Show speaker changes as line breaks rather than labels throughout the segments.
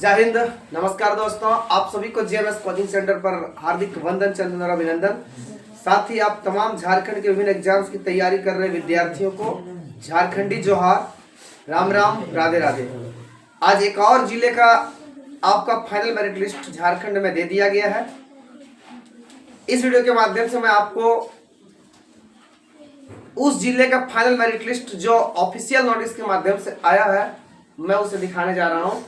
जय हिंद, नमस्कार दोस्तों। आप सभी को जेएमएस कोचिंग सेंटर पर हार्दिक वंदन, चंदन और अभिनंदन। साथ ही आप तमाम झारखंड के विभिन्न एग्जाम्स की तैयारी कर रहे विद्यार्थियों को झारखंडी जोहार, राम राम, राधे राधे। आज एक और जिले का आपका फाइनल मेरिट लिस्ट झारखंड में दे दिया गया है। इस वीडियो के माध्यम से मैं आपको उस जिले का फाइनल मेरिट लिस्ट जो ऑफिशियल नोटिस के माध्यम से आया है, मैं उसे दिखाने जा रहा हूं।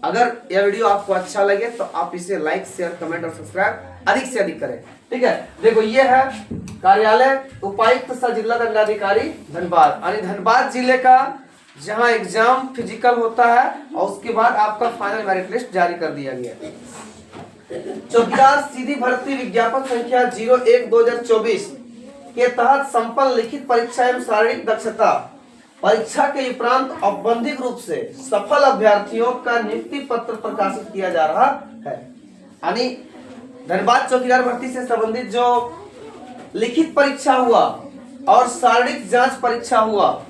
अगर यह वीडियो आपको अच्छा लगे तो आप इसे लाइक, शेयर, कमेंट और सब्सक्राइब अधिक से अधिक करें। ठीक है, देखो ये है कार्यालय उपायुक्त सह जिला दंडाधिकारी धनबाद, यानी धनबाद जिले का जहां एग्जाम फिजिकल होता है और उसके बाद आपका फाइनल मेरिट लिस्ट जारी कर दिया गया है। चौकीदार सीधी भर्ती विज्ञापन संख्या 01/2024 के तहत संपन्न लिखित परीक्षा एवं शारीरिक दक्षता परीक्षा के उपरांत औपबंधिक रूप से सफल अभ्यर्थियों का नियुक्ति पत्र प्रकाशित किया जा रहा है। यानी धनबाद चौकीदार भर्ती से संबंधित जो लिखित परीक्षा हुआ और शारीरिक जांच परीक्षा हुआ,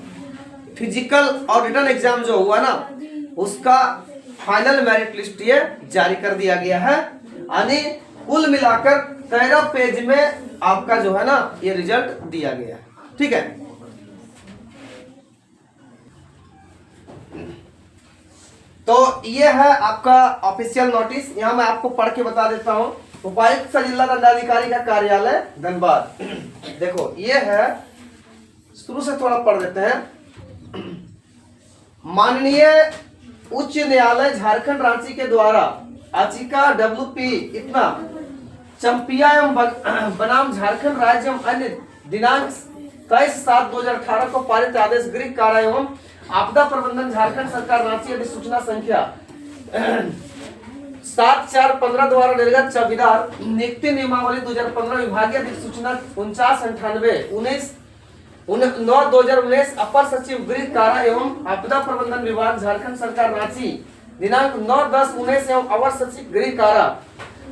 फिजिकल और रिटन एग्जाम जो हुआ ना, उसका फाइनल मेरिट लिस्ट ये जारी कर दिया गया है। यानी कुल मिलाकर 13 पेज में आपका जो है ना ये रिजल्ट दिया गया है। ठीक है, तो ये है आपका ऑफिशियल नोटिस। यहाँ मैं आपको पढ़ के बता देता हूँ। उपायुक्त सह जिला दंडाधिकारी का कार्यालय धनबाद, देखो ये है, शुरू से थोड़ा पढ़ देते हैं। माननीय उच्च न्यायालय झारखंड रांची के द्वारा याचिका WP इतना चंपिया एवं बनाम झारखंड राज्य एवं अन्य दिनांक 23/7/2018 को पारित आदेश गृह कारा एवं आपदा प्रबंधन झारखंड सरकार रांची अधिसूचना संख्या 7/4/15 द्वारा निर्गत चौकीदार नियुक्ति नियमावली 2015 विभागीय अधिसूचना 49/9/2019 अपर सचिव गृह कारा एवं आपदा प्रबंधन विभाग झारखंड सरकार रांची दिनांक 9/10/19 एवं अवर सचिव गृह कारा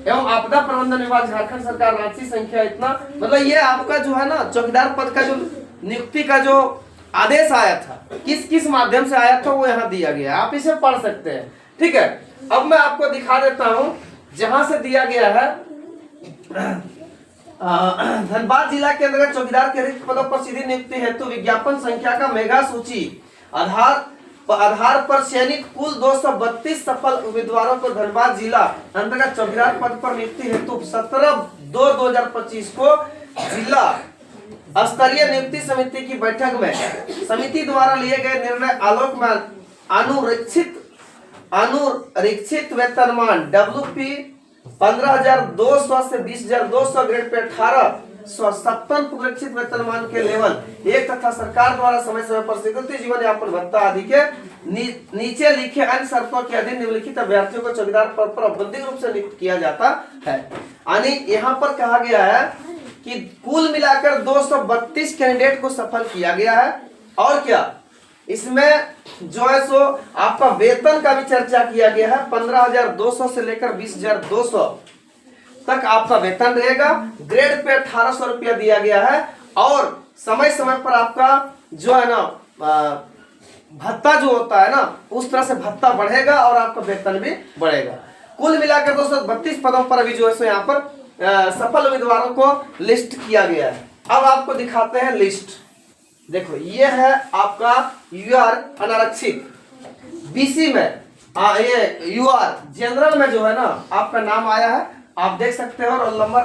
एवं आपदा प्रबंधन विभाग झारखंड सरकार रांची संख्या इतना, मतलब ये आपका जो है ना चौकीदार पद का जो नियुक्ति का जो आदेश आया था, किस किस माध्यम से आया था वो यहाँ दिया गया है। आप इसे पढ़ सकते हैं। ठीक है, अब मैं आपको दिखा देता हूं जहां से दिया गया है। धनबाद जिला के अंतर्गत चौकीदार के रिक्त पदों पर सीधी नियुक्ति हेतु विज्ञापन संख्या का मेगा सूची आधार पर चयनित कुल 232 सफल उम्मीदवारों को धनबाद जिला अंतर्गत चौकीदार पद पर नियुक्ति हेतु 17/2/2025 को जिला स्तरीय नियुक्ति समिति की बैठक में समिति द्वारा लिए गए निर्णय आलोक में अनुरीक्षित वेतनमान WP 15,200 से 20,200 ग्रेड पे 1857 पुनरीक्षित वेतनमान के लेवल 1 तथा सरकार द्वारा समय समय पर स्वीकृति जीवन यापन भत्ता आदि के नीचे लिखे अन्य शर्तों के अधीन निम्नलिखित अभ्यर्थियों को चौकीदार पद पर औपबंधिक रूप से नियुक्त किया जाता है। यानी यहाँ पर कहा गया है कि कुल मिलाकर 232 कैंडिडेट को सफल किया गया है। और क्या इसमें जो है सो आपका वेतन का भी चर्चा किया गया है। 15,200 से लेकर 20,200 तक आपका वेतन रहेगा। ग्रेड पे 1,800 रुपया दिया गया है और समय समय पर आपका जो है ना भत्ता जो होता है ना, उस तरह से भत्ता बढ़ेगा और आपका वेतन भी बढ़ेगा। कुल मिलाकर 232 पदों पर अभी जो है सो यहाँ पर सफल उम्मीदवारों को लिस्ट किया गया है। अब आपको दिखाते हैं लिस्ट। देखो ये है आपका UR अनारक्षित, BC में ये UR जनरल में जो है ना आपका नाम आया है, आप देख सकते हो। Roll number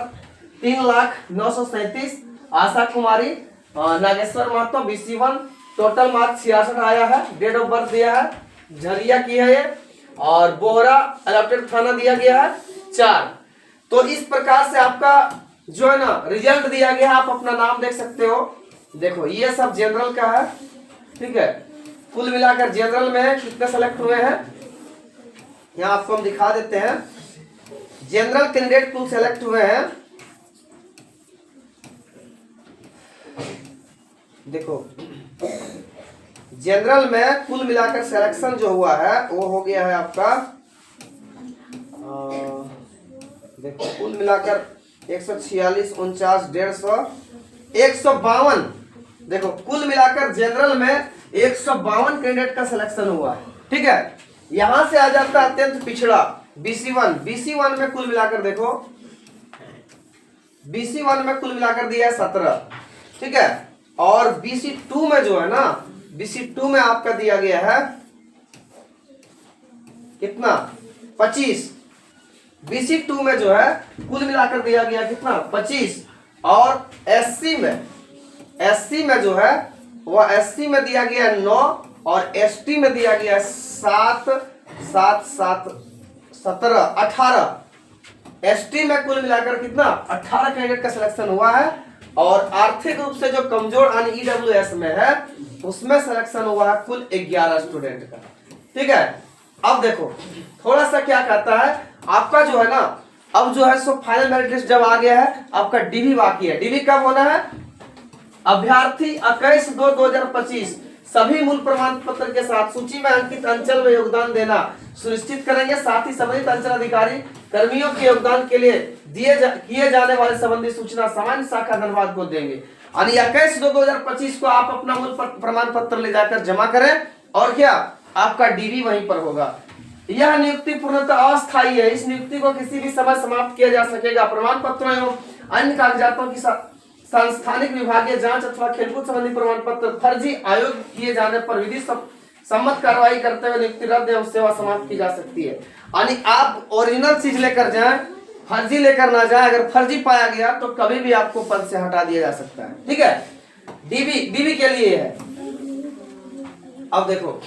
3,09,37, Asha Kumari, Nageshwar Mahto, BC1, total mark 66 आया है। डेट ऑफ बर्थ दिया है, झरिया की है ये, और बोहरा अलॉटेड थाना दिया गया है 4। तो इस प्रकार से आपका जो है ना रिजल्ट दिया गया है। आप अपना नाम देख सकते हो। देखो ये सब जनरल का है। ठीक है, कुल मिलाकर जनरल में कितने सेलेक्ट हुए हैं यहाँ आपको हम दिखा देते हैं। जनरल कैंडिडेट कुल सेलेक्ट हुए हैं, देखो जनरल में कुल मिलाकर सिलेक्शन जो हुआ है वो हो गया है आपका देखो कुल मिलाकर 146, 49, 150, 152। देखो कुल मिलाकर जनरल में 152 कैंडिडेट का सिलेक्शन हुआ है। ठीक है, यहां से आ जाता है अत्यंत पिछड़ा BC1। BC1 में कुल मिलाकर देखो, BC1 में कुल मिलाकर दिया है 17, ठीक है। और BC2 में जो है ना, BC2 में आपका दिया गया है कितना, 25। BC2 में जो है कुल मिलाकर दिया गया कितना, 25। और SC में जो है वह SC में दिया गया है 9 और ST में दिया गया है 7 7 7 17 18। ST में कुल मिलाकर कितना, 18 कैंडिडेट का सिलेक्शन हुआ है। और आर्थिक रूप से जो कमजोर यानी EWS में है उसमें सिलेक्शन हुआ है कुल 11 स्टूडेंट का, ठीक है। अब देखो थोड़ा सा क्या कहता है आपका जो है ना, अब जो है सो फाइनल मेरिट लिस्ट जब आ गया है, आपका DV बाकी है। DV कब होना है, अभ्यर्थी 21/2/2025 सभी मूल प्रमाण पत्र के साथ सूची में अंकित अंचल में योगदान देना सुनिश्चित करेंगे। साथ ही संबंधित अंचल अधिकारी कर्मियों के योगदान के लिए किए जाने वाले संबंधी सूचना सामान्य शाखा धनबाद को देंगे। यानी 21/2/2025 को आप अपना मूल प्रमाण पत्र ले जाकर जमा करें और क्या आपका DV वहीं पर होगा। यह नियुक्ति पूर्णतः अस्थायी है, इस नियुक्ति को किसी भी समय समाप्त किया जा सकेगा। प्रमाण पत्रों एवं अन्य कागजातों की सांस्थानिक विभागीय जांच अथवा खेलकूद संबंधी प्रमाण पत्र फर्जी आयोग किए जाने पर विधि सम्मत कार्रवाई करते हुए नियुक्ति रद्द एवं सेवा समाप्त की जा सकती है। यानी आप ओरिजिनल चीज लेकर जाएं, फर्जी लेकर ना जाएं। अगर फर्जी पाया गया तो कभी भी आपको पद से हटा दिया जा सकता है, ठीक है। DV के लिए है। अब देखो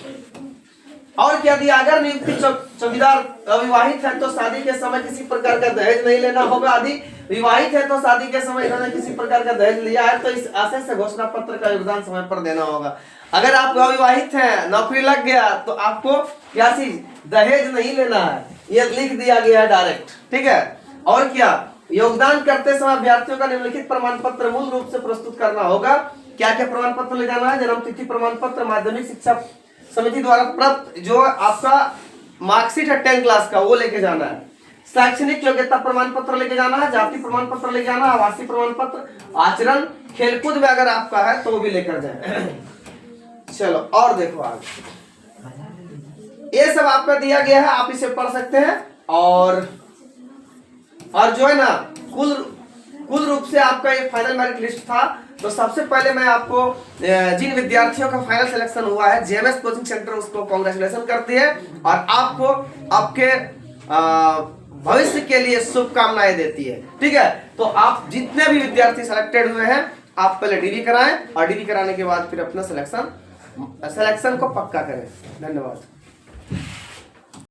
और क्या दिया, अगर नियुक्ति चौकीदार अविवाहित है तो शादी के समय किसी प्रकार का दहेज नहीं लेना होगा। यदि विवाहित है तो शादी के समय इन्होंने किसी प्रकार का दहेज लिया है तो इस आशय से घोषणा पत्र का योगदान समय पर देना होगा। अगर आप अविवाहित हैं, नौकरी लग गया तो आपको क्या चीज, दहेज नहीं लेना है, ये लिख दिया गया है डायरेक्ट, ठीक है। और क्या, योगदान करते समय अभ्यर्थियों का निम्नलिखित प्रमाण पत्र मूल रूप से प्रस्तुत करना होगा। क्या क्या प्रमाण पत्र ले जाना है, जन्म तिथि प्रमाण पत्र, माध्यमिक शिक्षा समिति द्वारा प्राप्त जो आपका मार्कशीट है 10 क्लास का वो लेके जाना है। शैक्षणिक योग्यता प्रमाण पत्र लेके जाना है, जाति प्रमाण पत्र लेके जाना है, आवासीय प्रमाण पत्र, आचरण, खेलकूद में अगर आपका है तो वो भी लेकर जाए। चलो और देखो आगे, ये सब आपका दिया गया है, आप इसे पढ़ सकते हैं। और जो है ना कुल रूप से आपका ये फाइनल मेरिट लिस्ट था। तो सबसे पहले मैं आपको जिन विद्यार्थियों का फाइनल सिलेक्शन हुआ है JMS कोचिंग सेंटर, उसको कांग्रेचुलेशन करती है और आपको आपके भविष्य के लिए शुभकामनाएं देती है, ठीक है। तो आप जितने भी विद्यार्थी सिलेक्टेड हुए हैं आप पहले DV कराएं और DV कराने के बाद फिर अपना सिलेक्शन को पक्का करें। धन्यवाद।